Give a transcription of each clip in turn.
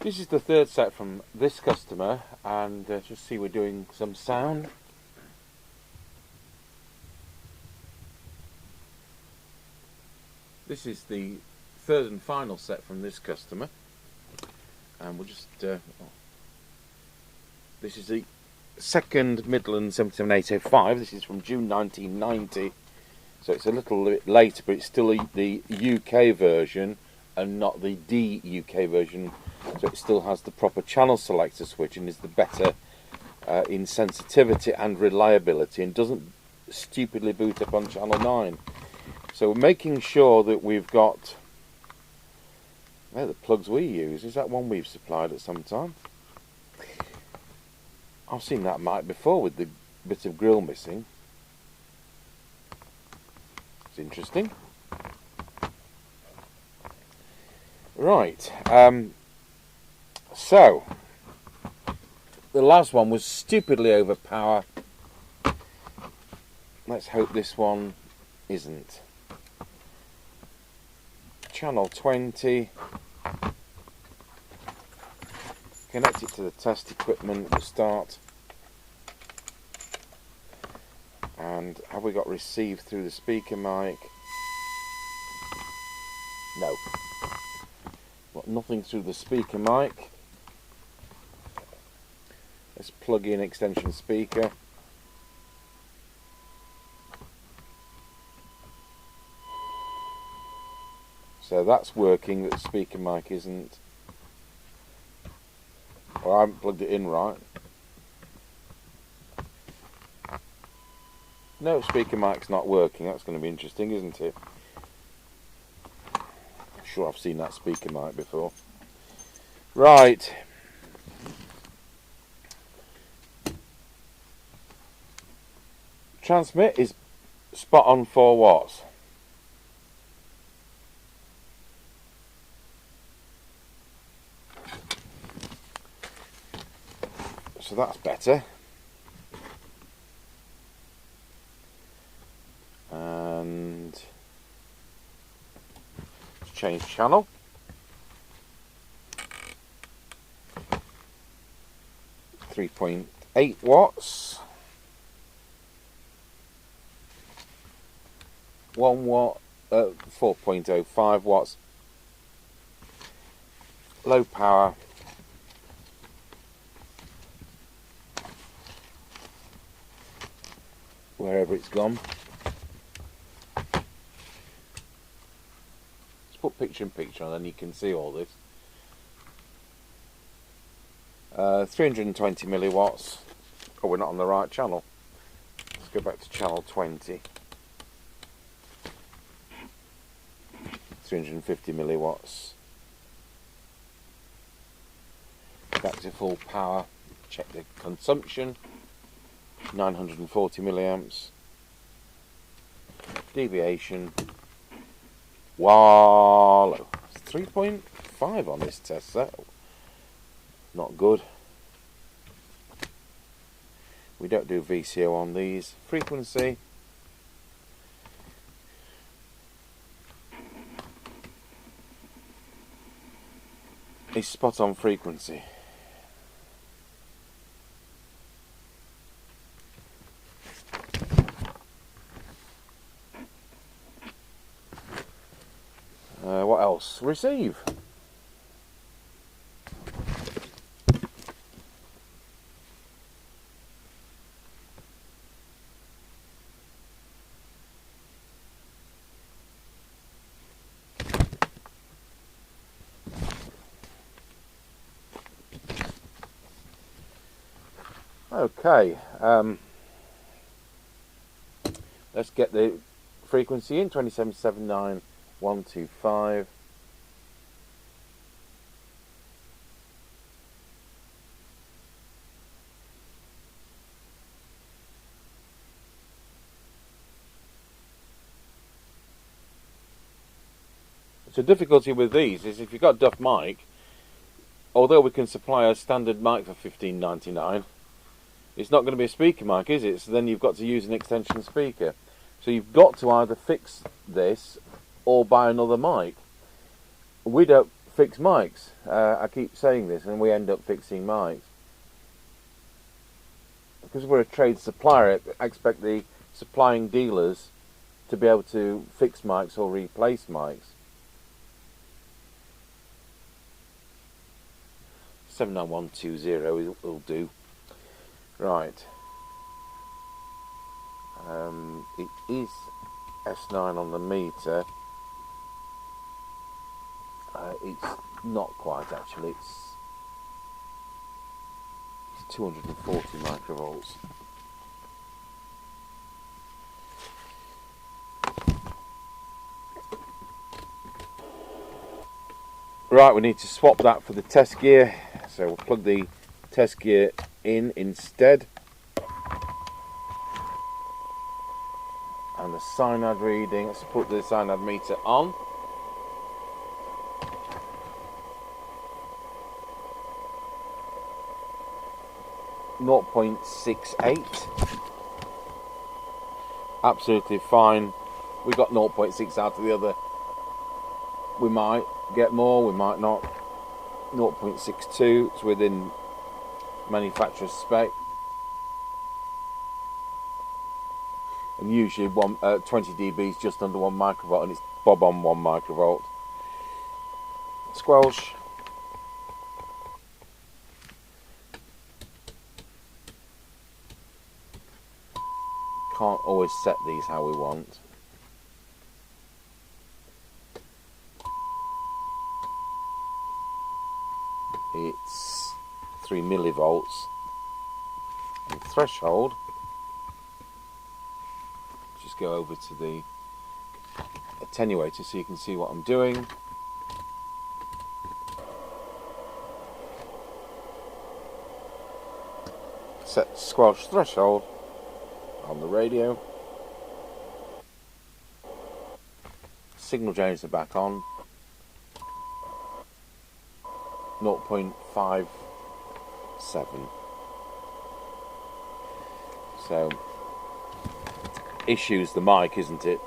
This is the third set from this customer, and just see we're doing some sound. This is the third and final set from this customer, and we'll just this is the second Midland 77805. This is from June 1990, so it's a little bit later, but it's still the UK version and not the DUK version, so it still has the proper channel selector switch and is the better in sensitivity and reliability, and doesn't stupidly boot up on channel 9. So we're making sure that we've got, they're the plugs we use. Is that one we've supplied at some time? I've seen that mic before with the bit of grill missing. It's interesting. Right, so the last one was stupidly overpowered. Let's hope this one isn't. Channel 20. Connect it to the test equipment to start. And have we got receive through the speaker mic? No. Got nothing through the speaker mic. Let's plug in extension speaker. So that's working, but the speaker mic isn't. Well, I haven't plugged it in right. No, speaker mic's not working. That's going to be interesting, isn't it? I'm sure I've seen that speaker mic before. Right. Transmit is spot on 4 watts. So that's better. And let's change channel. .8 watts. 1 watt, 4.05 watts. Low power. Wherever it's gone. Let's put picture in picture and then you can see all this. 320 milliwatts. Oh, we're not on the right channel. Let's go back to channel 20. 350 milliwatts. Back to full power. Check the consumption. 940 milliamps. Deviation. Wallow. 3.5 on this test set. Not good. We don't do VCO on these. Frequency. Is spot on frequency. What else? Receive. Okay, let's get the frequency in, 27.79.125. So difficulty with these is if you've got Duff mic, although we can supply a standard mic for $15.99, it's not going to be a speaker mic, is it? So then you've got to use an extension speaker. So you've got to either fix this or buy another mic. We don't fix mics. I keep saying this, and we end up fixing mics. Because we're a trade supplier, I expect the supplying dealers to be able to fix mics or replace mics. 79120 will do. Right. It is S9 on the meter. It's not quite actually. It's 240 microvolts. Right, we need to swap that for the test gear, so we'll plug the test gear in instead. And the cyanide reading, let's put the cyanide meter on. .68. Absolutely fine. We got 0.6 out of the other. We might get more, we might not. 0.62, it's within manufacturer's spec. And usually 20 dB is just under 1 microvolt, and it's bob on 1 microvolt. Squelch. Can't always set these how we want. It's 3 millivolts. And threshold. Just go over to the attenuator so you can see what I'm doing. Set squelch threshold on the radio. Signal generators are back on. 0.57. So, issues the mic, isn't it?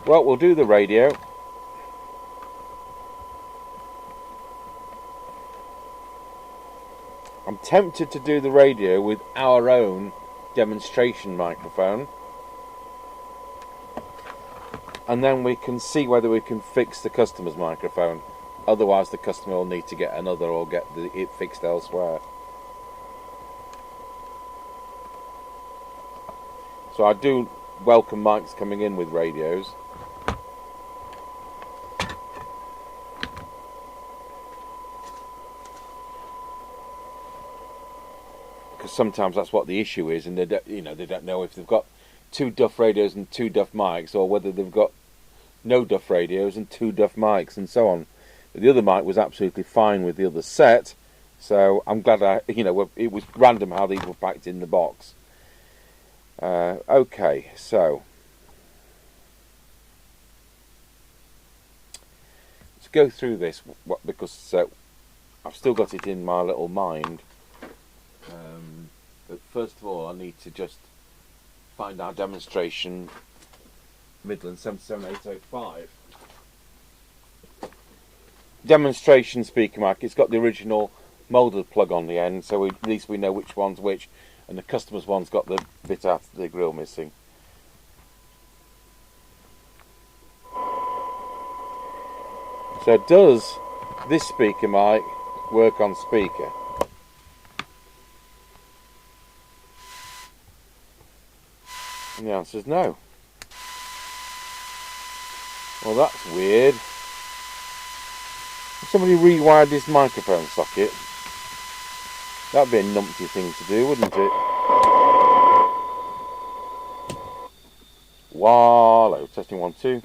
Well, we'll do the radio. I'm tempted to do the radio with our own demonstration microphone, and then we can see whether we can fix the customer's microphone. Otherwise the customer will need to get another or get it fixed elsewhere. So I do welcome mics coming in with radios. Because sometimes that's what the issue is, and they don't know if they've got 2 duff radios and 2 duff mics, or whether they've got no duff radios and 2 duff mics, and so on. But the other mic was absolutely fine with the other set, so I'm glad it was random how these were packed in the box. Okay, so let's go through this because I've still got it in my little mind. But first of all, I need to just find our demonstration Midland 77805 demonstration speaker mic. It's got the original moulded plug on the end, so at least we know which one's which, and the customer's one's got the bit after the grill missing. So does this speaker mic work on speaker? And the answer is no. Well, that's weird. If somebody rewired this microphone socket, that'd be a numpty thing to do, wouldn't it? Hello, testing 1 2.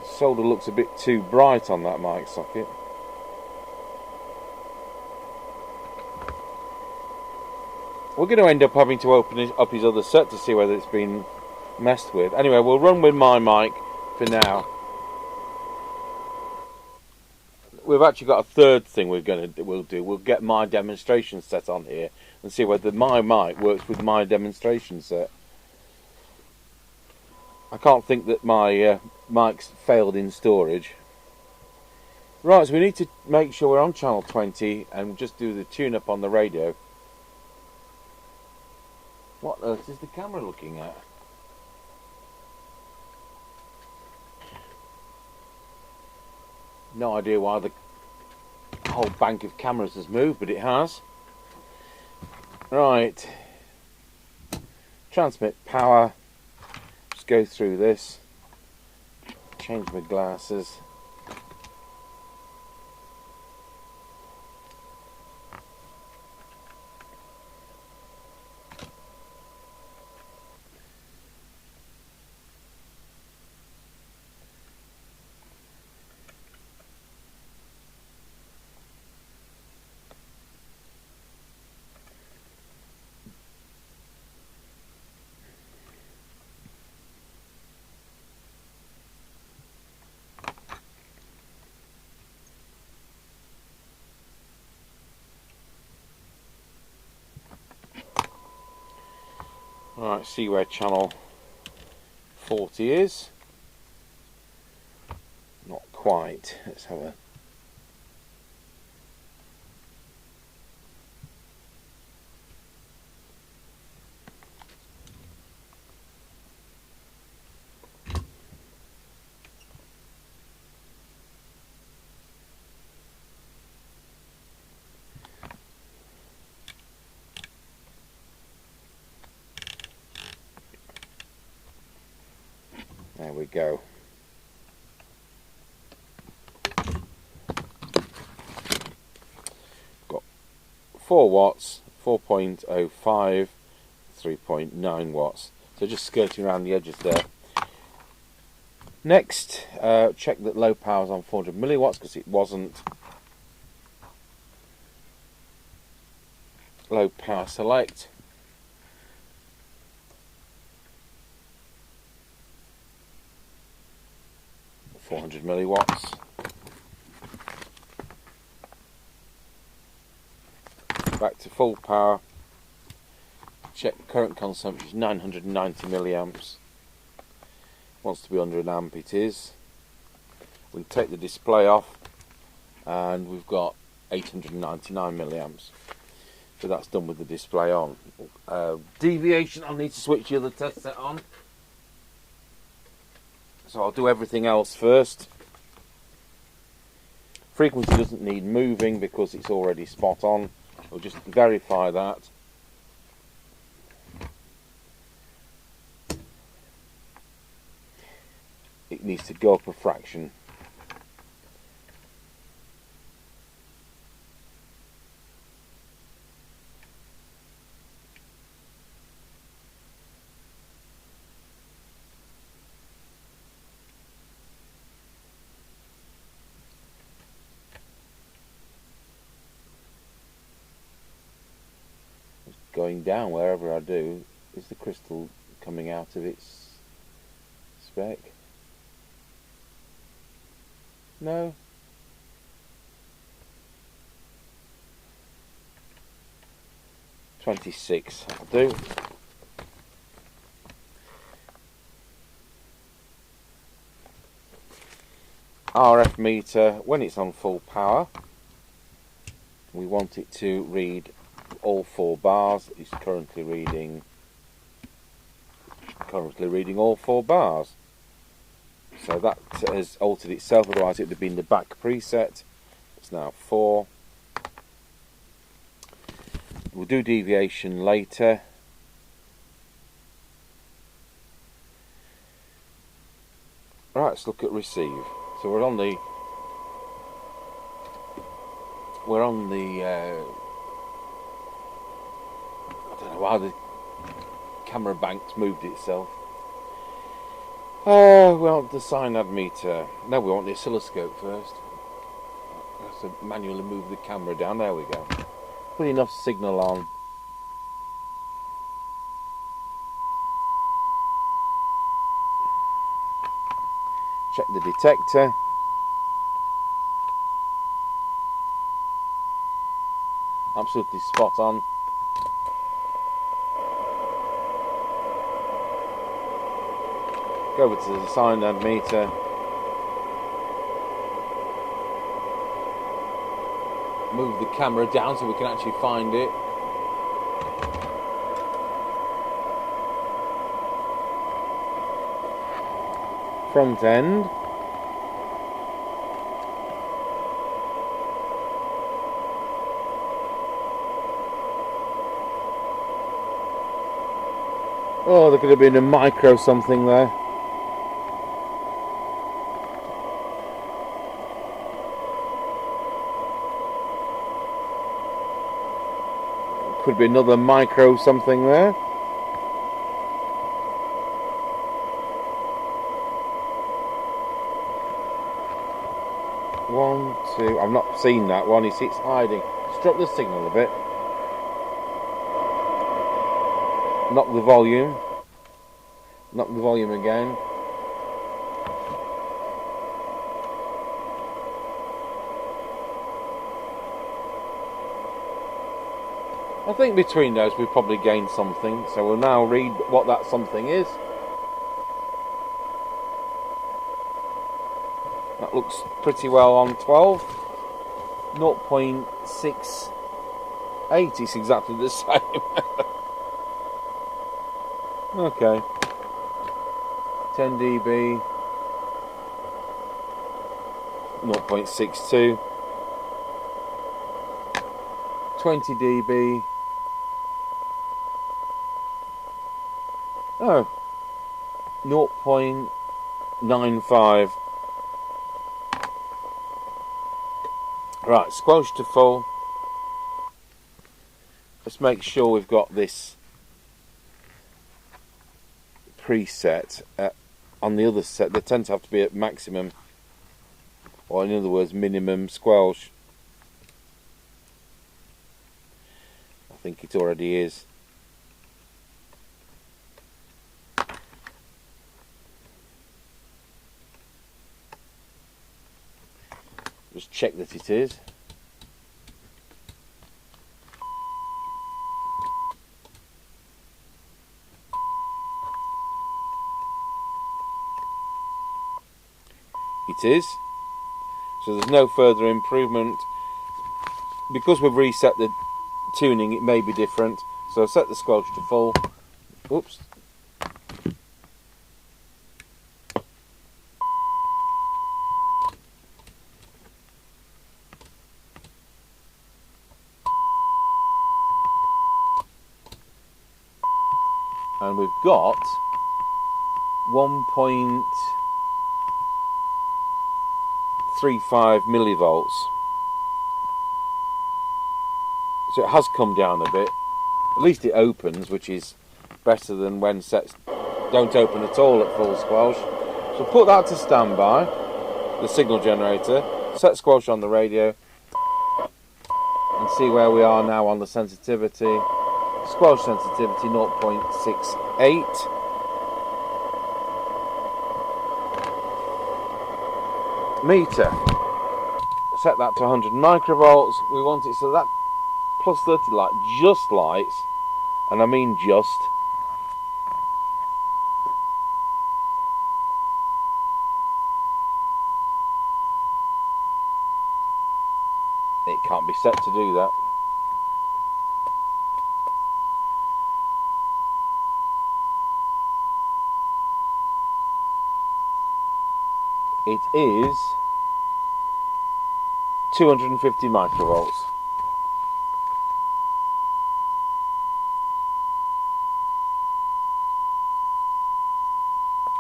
Solder looks a bit too bright on that mic socket. We're going to end up having to open up his other set to see whether it's been messed with. Anyway, we'll run with my mic for now. We've actually got a third thing we'll do. We'll get my demonstration set on here and see whether my mic works with my demonstration set. I can't think that my mic's failed in storage. Right, so we need to make sure we're on channel 20 and just do the tune-up on the radio. What earth is the camera looking at? No idea why the whole bank of cameras has moved, but it has. Right. Transmit power. Just go through this. Change my glasses. Right, see where channel 40 is. Not quite. Let's have a... There we go. Got 4 watts, 4.05, 3.9 watts. So just skirting around the edges there. Next, check that low power is on 400 milliwatts because it wasn't. Low power select. .400 milliwatts. Back to full power. Check current consumption is 990 milliamps. Wants to be under an amp, it is. We can take the display off and we've got 899 milliamps. So that's done with the display on. Deviation, I'll need to switch the other test set on. So I'll do everything else first. Frequency doesn't need moving because it's already spot on. We'll just verify that. It needs to go up a fraction. Going down wherever I do. Is the crystal coming out of its spec? No. .26 I'll do. RF meter, when it's on full power, we want it to read all 4 bars. It's currently reading all 4 bars. So that has altered itself, otherwise it would have been the back preset. It's now 4. We'll do deviation later. Right, let's look at receive. So we're on the I don't know why the camera bank's moved itself. Oh, we want the cyanide meter. No, we want the oscilloscope first. So manually move the camera down. There we go. Put enough signal on. Check the detector. Absolutely spot on. Go over to the cyanide meter. Move the camera down so we can actually find it. Front end. Oh, there could have been a micro something there. Could be another micro something there. One, two. I've not seen that one. It's hiding. Just drop the signal a bit. Knock the volume. Knock the volume again. I think between those we've probably gained something. So we'll now read what that something is. That looks pretty well on 12. 0.68 is exactly the same. Okay. 10 dB. 0.62. 20 dB. Oh. 0.95. Right, squelch to full. Let's make sure we've got this preset. On the other set, they tend to have to be at maximum, or in other words, minimum squelch. I think it already is. Just check that it is. It is. So there's no further improvement. Because we've reset the tuning, it may be different. So I'll set the squelch to full. Oops. And we've got 1.35 millivolts. So it has come down a bit. At least it opens, which is better than when sets don't open at all at full squelch. So put that to standby, the signal generator, set squelch on the radio, and see where we are now on the sensitivity. Squelch sensitivity 0.68. Meter. Set that to 100 microvolts. We want it so that plus 30 light just lights, and I mean just. It can't be set to do that. It is 250 microvolts.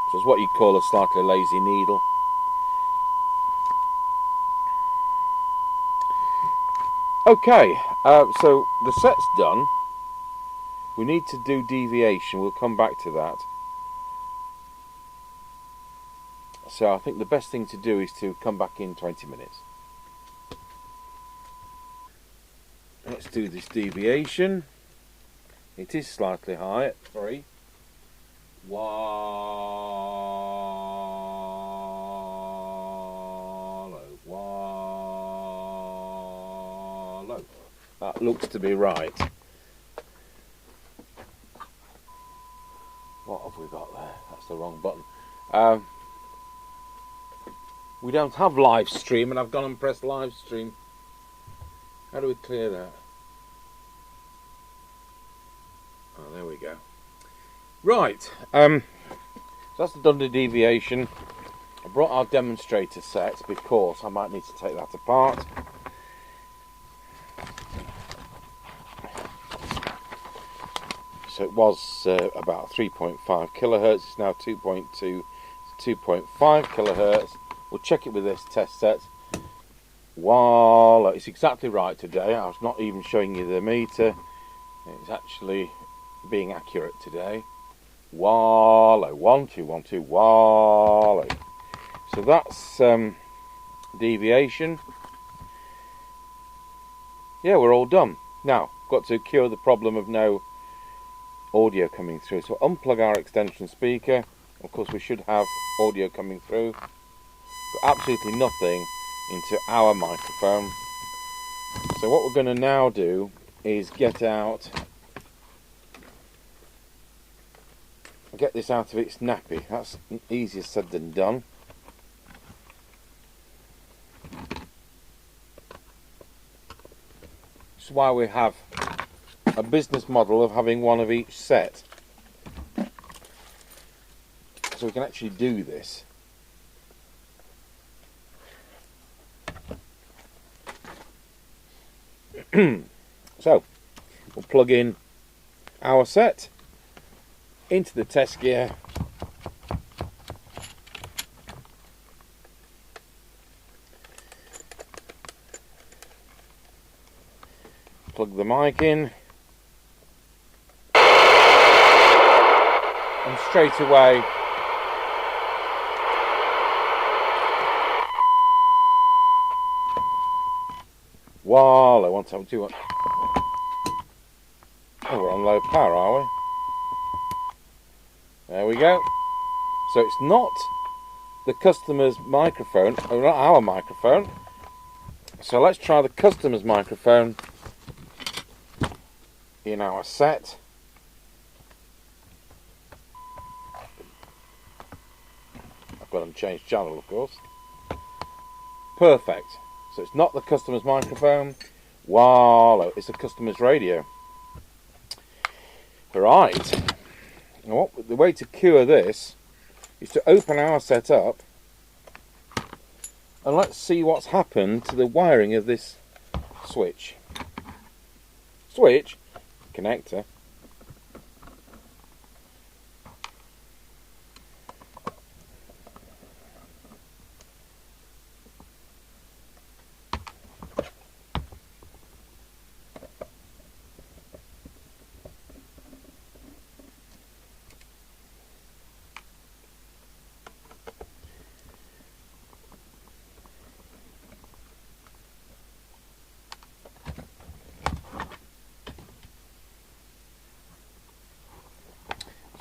Which is what you call a slightly lazy needle. Okay, so the set's done. We need to do deviation. We'll come back to that. So I think the best thing to do is to come back in 20 minutes. Let's do this deviation. It is slightly high at 3. 1. That looks to be right. What have we got there? That's the wrong button. We don't have live stream, and I've gone and pressed live stream. How do we clear that? Oh, there we go. Right. So that's the Dundee deviation. I brought our demonstrator set because I might need to take that apart. So it was about 3.5 kilohertz. It's now 2.2 to 2.5 kilohertz. We'll check it with this test set. Voila, it's exactly right today. I was not even showing you the meter. It's actually being accurate today. Voila, 1 2 1 2, voila. So that's deviation. Yeah, we're all done. Now, got to cure the problem of no audio coming through. So unplug our extension speaker. Of course, we should have audio coming through. But absolutely nothing into our microphone. So what we're going to now do is get this out of its nappy. That's easier said than done. That's why we have a business model of having one of each set. So we can actually do this. So we'll plug in our set into the test gear. Plug the mic in. And straight away voila, 172. Oh, we're on low power, are we? There we go. So it's not the customer's microphone, or not our microphone. So let's try the customer's microphone in our set. I've got to change channel, of course. Perfect. So it's not the customer's microphone. Wow, it's the customer's radio. Right. Now the way to cure this is to open our set up and let's see what's happened to the wiring of this switch. Switch, connector.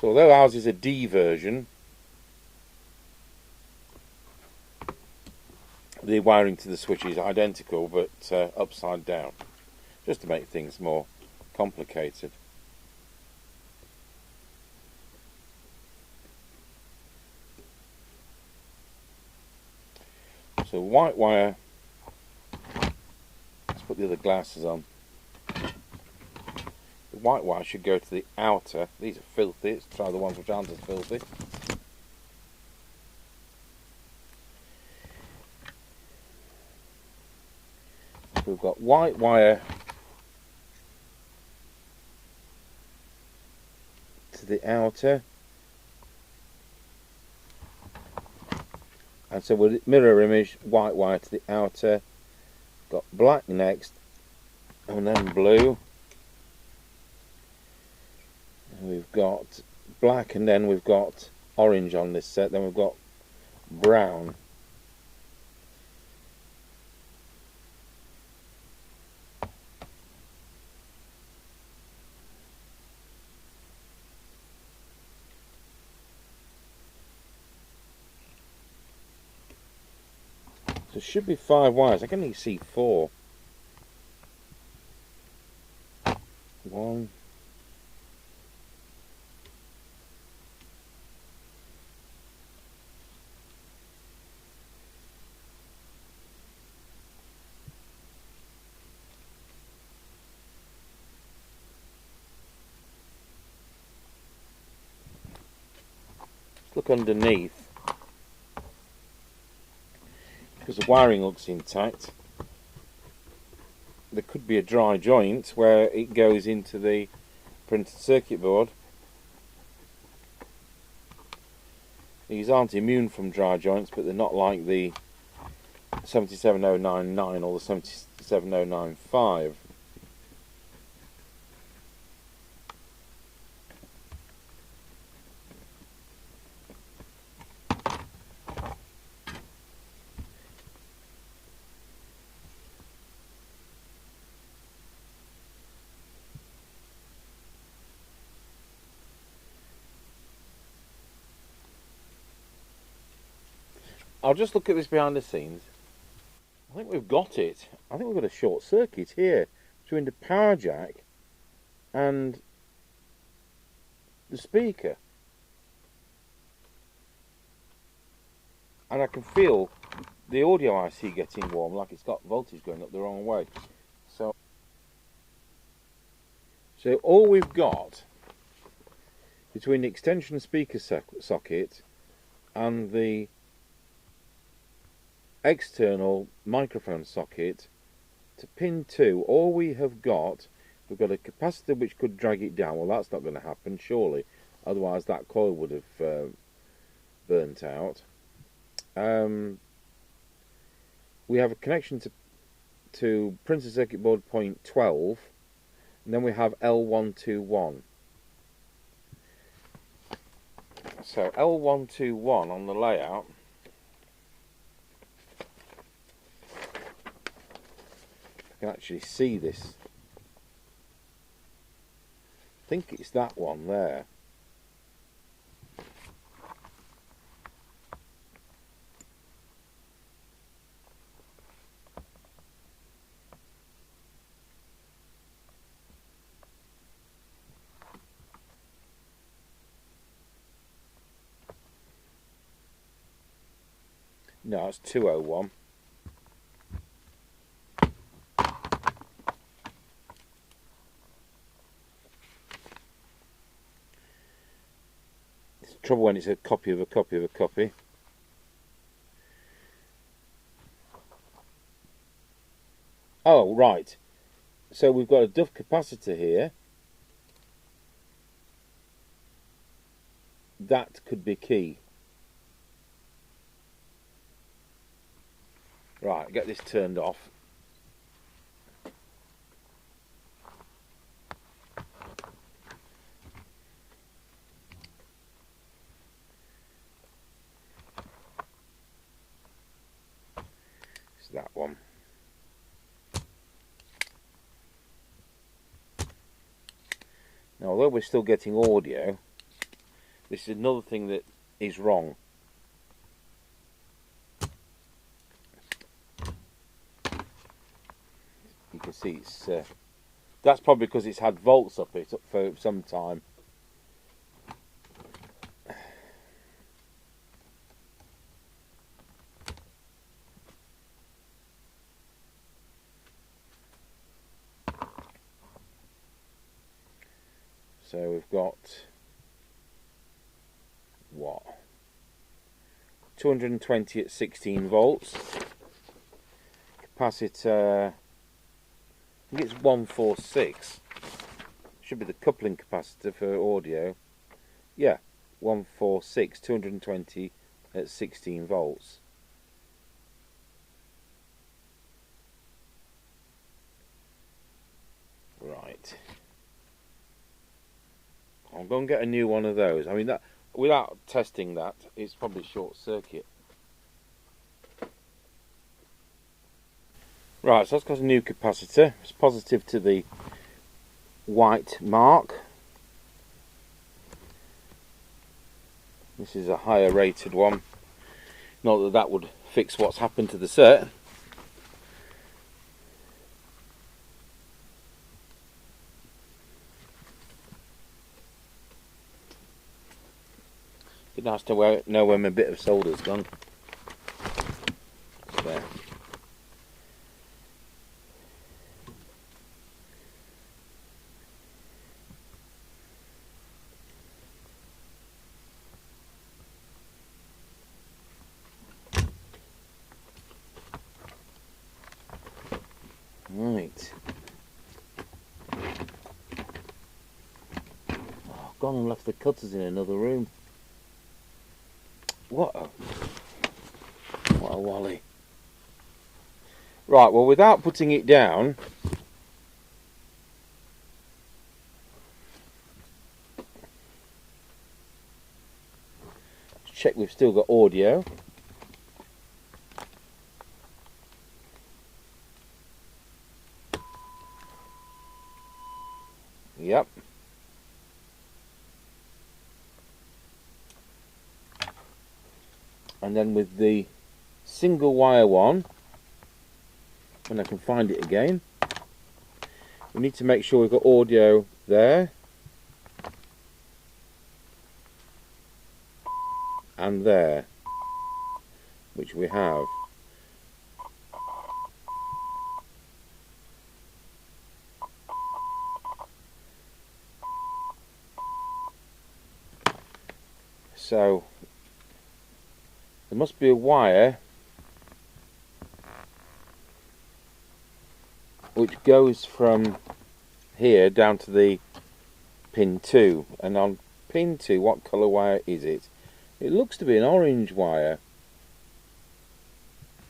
So although ours is a D version, the wiring to the switch is identical but upside down, just to make things more complicated. So white wire, let's put the other glasses on. The white wire should go to the outer. These are filthy. Let's try the ones which aren't as filthy. So we've got white wire to the outer. And so we'll mirror image white wire to the outer. Got black next, and then blue. We've got black, and then we've got orange on this set. Then we've got brown. So it should be 5 wires. I can only see 4. underneath, because the wiring looks intact, there could be a dry joint where it goes into the printed circuit board. These aren't immune from dry joints, but they're not like the 77099 or the 77095. I'll just look at this behind the scenes. I think we've got it. I think we've got a short circuit here between the power jack and the speaker. And I can feel the audio IC getting warm, like it's got voltage going up the wrong way. So all we've got between the extension speaker socket and the external microphone socket to pin 2, all we have got, we've got a capacitor which could drag it down. Well, that's not going to happen, surely, otherwise that coil would have burnt out. We have a connection to printed circuit board point 12, and then we have L121. So L121 on the layout, I can actually see this. I think it's that one there. No, it's 201. It's trouble when it's a copy of a copy of a copy. Oh, right. So we've got a duff capacitor here. That could be key. Right, get this turned off. It's that one. Now, although we're still getting audio, this is another thing that is wrong. You can see it's that's probably because it's had volts up it for some time. So we've got what? 220 at 16 volts. Capacitor, I think it's 146. Should be the coupling capacitor for audio. Yeah, 146, 220 at 16 volts. Right. I'll go and get a new one of those. I mean, that without testing that, it's probably short circuit. Right, so that's got a new capacitor. It's positive to the white mark. This is a higher rated one. Not that that would fix what's happened to the set. Be nice to know when my bit of solder's gone. There. gone and left the cutters in another room. What a wally. Right, well, without putting it down, check we've still got audio. Yep. And then with the single wire one, when I can find it again, we need to make sure we've got audio there and there, which we have. So there must be a wire which goes from here down to the pin 2, and on pin 2, what colour wire is it? It looks to be an orange wire,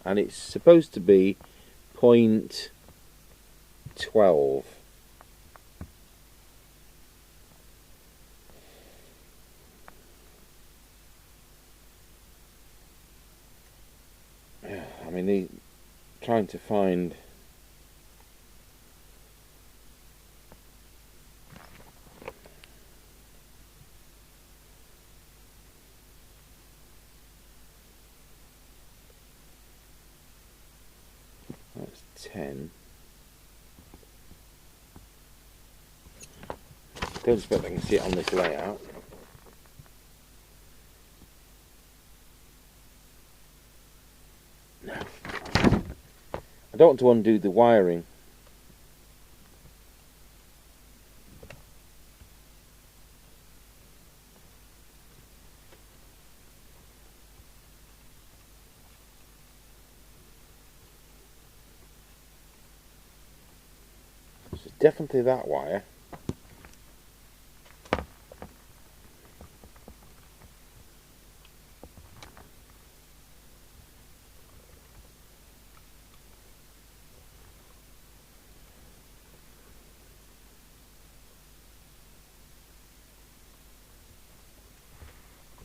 and it's supposed to be 0.12. I mean, trying to find that's 10. Don't expect I can see it on this layout. No. I don't want to undo the wiring. So definitely that wire.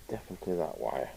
Definitely that wire.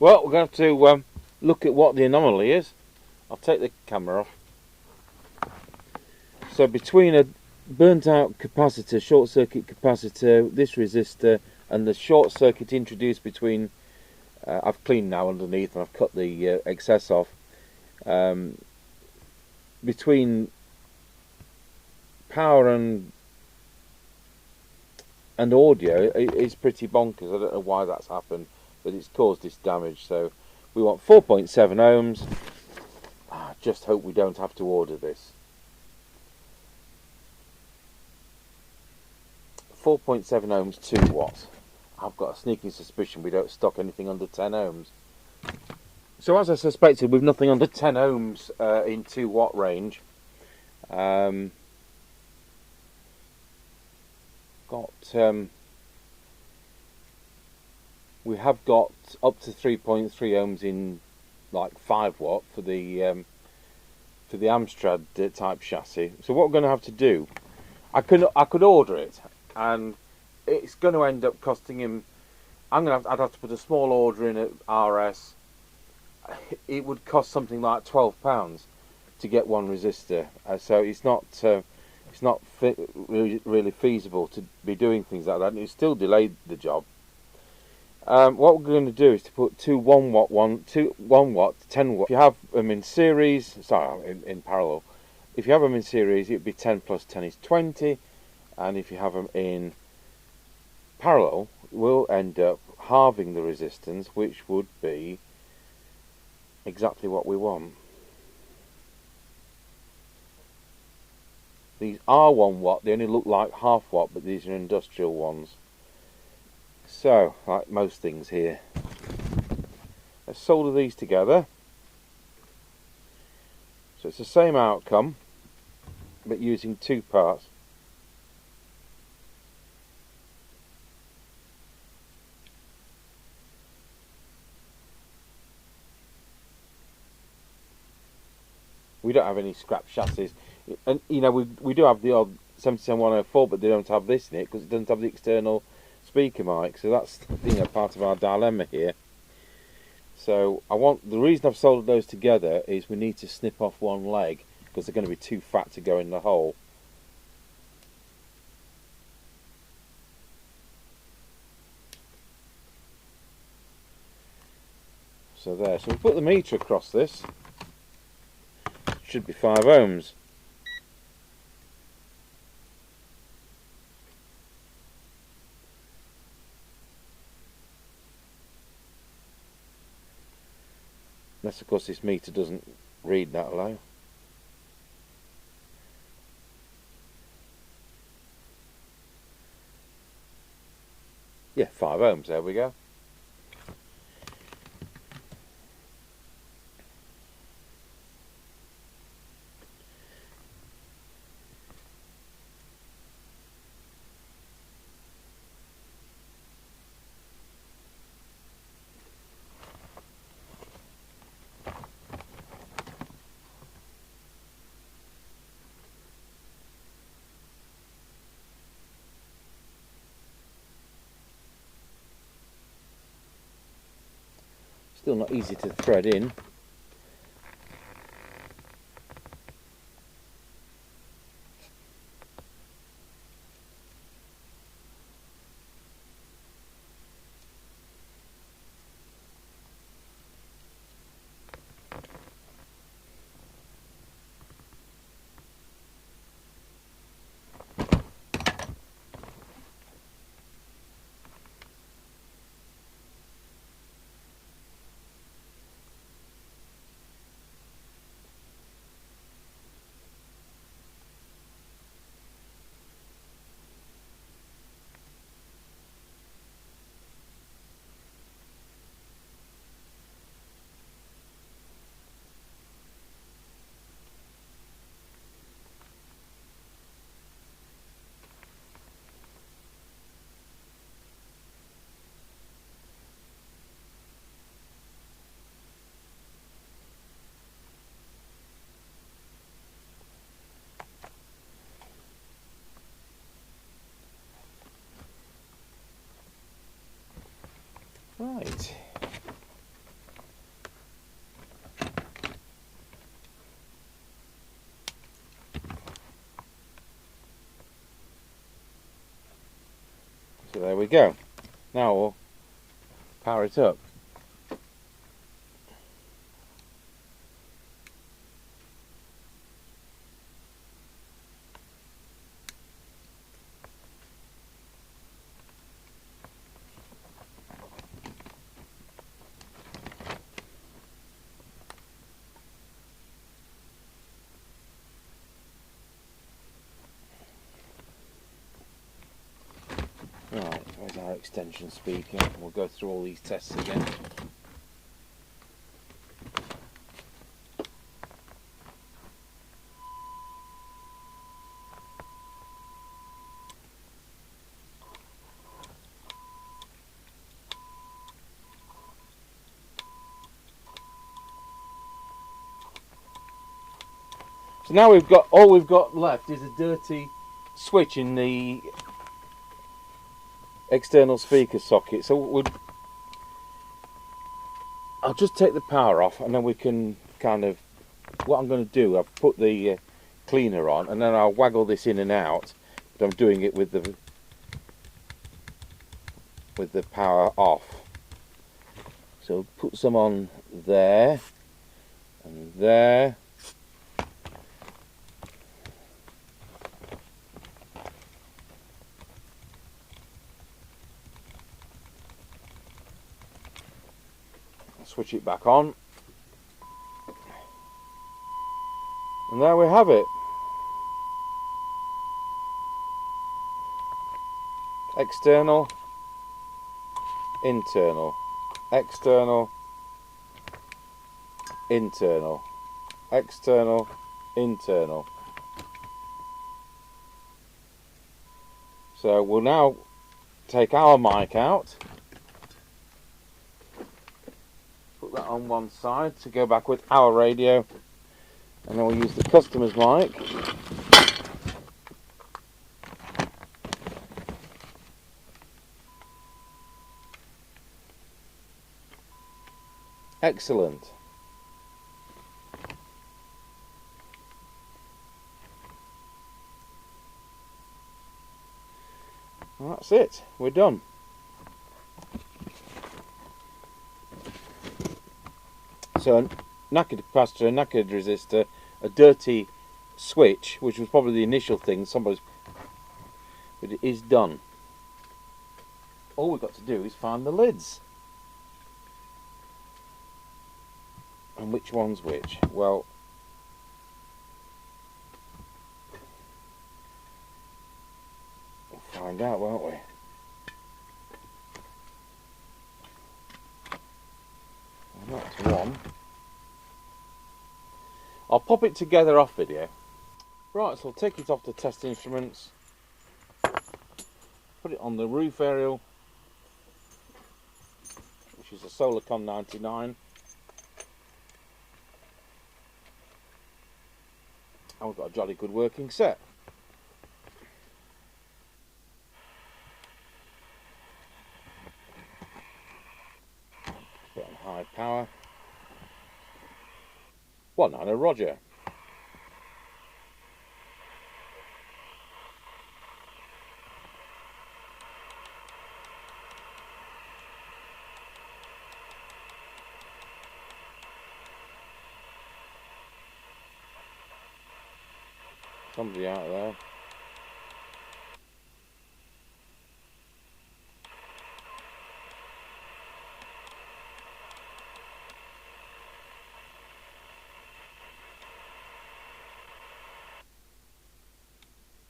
Well, we're going to have to look at what the anomaly is. I'll take the camera off. So between a burnt out capacitor, short circuit capacitor, this resistor, and the short circuit introduced between, I've cleaned now underneath and I've cut the excess off, between power and audio is pretty bonkers. I don't know why that's happened, but it's caused this damage. So we want 4.7 ohms. Just hope we don't have to order this. 4.7 ohms, 2 watts. I've got a sneaking suspicion we don't stock anything under 10 ohms. So as I suspected, with nothing under 10 ohms in 2 watt range, got We have got up to 3.3 ohms in like 5 watt for the Amstrad type chassis. So what we're going to have to do, I could order it, and it's going to end up costing him. I'd have to put a small order in at RS. It would cost something like £12 to get one resistor. So it's not really feasible to be doing things like that. And it still delayed the job. What we're going to do is to put two 1 watt, 1 watt, 10 watt. If you have them in series, in parallel. If you have them in series, it'd be 10 plus 10 is 20, and if you have them in parallel, we'll end up halving the resistance, which would be exactly what we want. These are 1 watt, they only look like half watt, but these are industrial ones. So, like most things here, let's solder these together. So it's the same outcome, but using 2 parts. We don't have any scrap chassis, and you know we do have the odd 77104, but they don't have this in it because it doesn't have the external speaker mic. So that's part of our dilemma here. So the reason I've soldered those together is we need to snip off one leg because they're going to be too fat to go in the hole. So there. So we put the meter across this. Should be 5 ohms. Unless of course this meter doesn't read that low. Yeah, 5 ohms, there we go. Still not easy to thread in. Right. So there we go. Now we'll power it up. Right, where's our extension speaker? We'll go through all these tests again. So now all we've got left is a dirty switch in the external speaker socket. So I'll just take the power off, and then we can kind of, what I'm going to do, I've put the cleaner on, and then I'll waggle this in and out, but I'm doing it with the power off. So put some on there and there. Switch it back on, and there we have it. External, internal, external, internal, external, internal. So we'll now take our mic out. Put that on one side to go back with our radio, and then we'll use the customer's mic. Excellent. Well, that's it. We're done. So a knackered capacitor, a knackered resistor, a dirty switch, which was probably the initial thing, but it is done. All we've got to do is find the lids. And which one's which? Well, we'll find out, won't we? Well, that's one. I'll pop it together off video. Right, so I'll take it off the test instruments, put it on the roof aerial, which is a Solarcon 99. And we've got a jolly good working set. Put it on high power. Well, no, Roger. Somebody out there.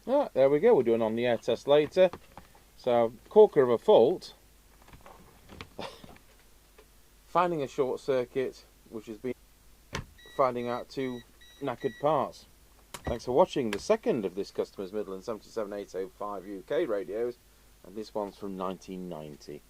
Ah, there we go. We'll do an on the air test later. So, corker of a fault. Finding a short circuit, which has been finding out two knackered parts. Thanks for watching the second of this customer's Midland 77805 UK radios, and this one's from 1990.